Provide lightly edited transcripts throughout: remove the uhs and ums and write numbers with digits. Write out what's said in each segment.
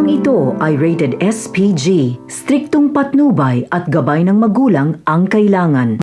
Programang ito ay rated SPG, striktong patnubay at gabay ng magulang ang kailangan.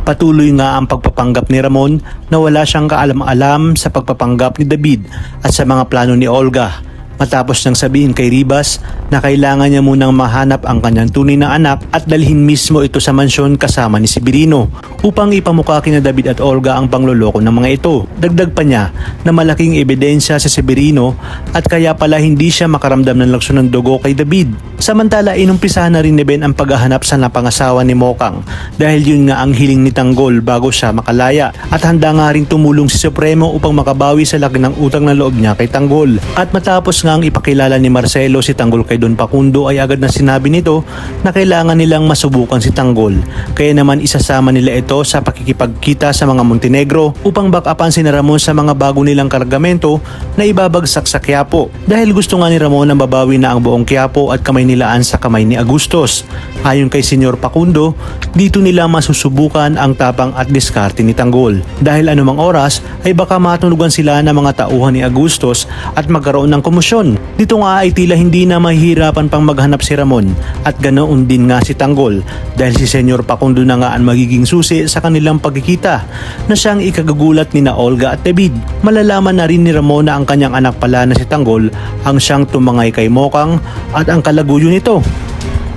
Patuloy nga ang pagpapanggap ni Ramon na wala siyang kaalam-alam sa pagpapanggap ni David at sa mga plano ni Olga. Matapos niyang sabihin kay Ribas na kailangan niya munang mahanap ang kanyang tunay na anak at dalhin mismo ito sa mansyon kasama ni Severino upang ipamukha kina David at Olga ang pangloloko ng mga ito. Dagdag pa niya na malaking ebidensya sa Severino at kaya pala hindi siya makaramdam ng laksyon ng dugo kay David. Samantala inumpisahan na rin ni Ben ang paghahanap sa napangasawa ni Mokang dahil yun nga ang hiling ni Tanggol bago siya makalaya at handa nga rin tumulong si Supremo upang makabawi sa laki ng utang na loob niya kay Tanggol. At matapos nga ang ipakilala ni Marcelo si Tanggol kay Don Facundo ay agad na sinabi nito na kailangan nilang masubukan si Tanggol. Kaya naman isasama nila ito sa pakikipagkita sa mga Montenegro upang back-upan si Ramon sa mga bago nilang kargamento na ibabagsak sa Quiapo. Dahil gusto nga ni Ramon na babawi na ang buong Quiapo at kamay nilaan sa kamay ni Agustos. Ayon kay Senyor Facundo, dito nila masusubukan ang tapang at diskarte ni Tanggol. Dahil anumang oras ay baka matunugan sila ng mga tauhan ni Agustos at magkaroon ng komosyon. Dito nga ay tila hindi na mahihirapan pang maghanap si Ramon at ganoon din nga si Tanggol dahil si Senyor Facundo na nga ang magiging susi sa kanilang pagkikita na siyang ikagagulat ni na Olga at David. Malalaman na rin ni Ramon na ang kanyang anak pala na si Tanggol ang siyang tumangay kay Mokang at ang kalaguyo nito.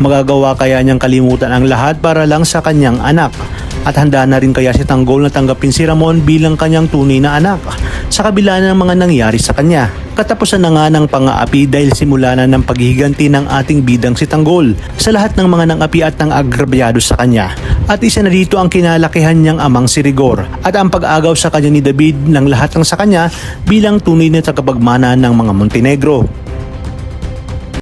Magagawa kaya niyang kalimutan ang lahat para lang sa kanyang anak? At handa na rin kaya si Tanggol na tanggapin si Ramon bilang kanyang tunay na anak sa kabila ng mga nangyari sa kanya? Katapusan na nga ng pang-aapi dahil simula na ng paghihiganti ng ating bidang si Tanggol sa lahat ng mga nang-api at nang-agrabyado sa kanya. At isa na dito ang kinalakihan niyang amang si Rigor at ang pag-agaw sa kanya ni David ng lahat ng sa kanya bilang tunay na tagapagmana ng mga Montenegro.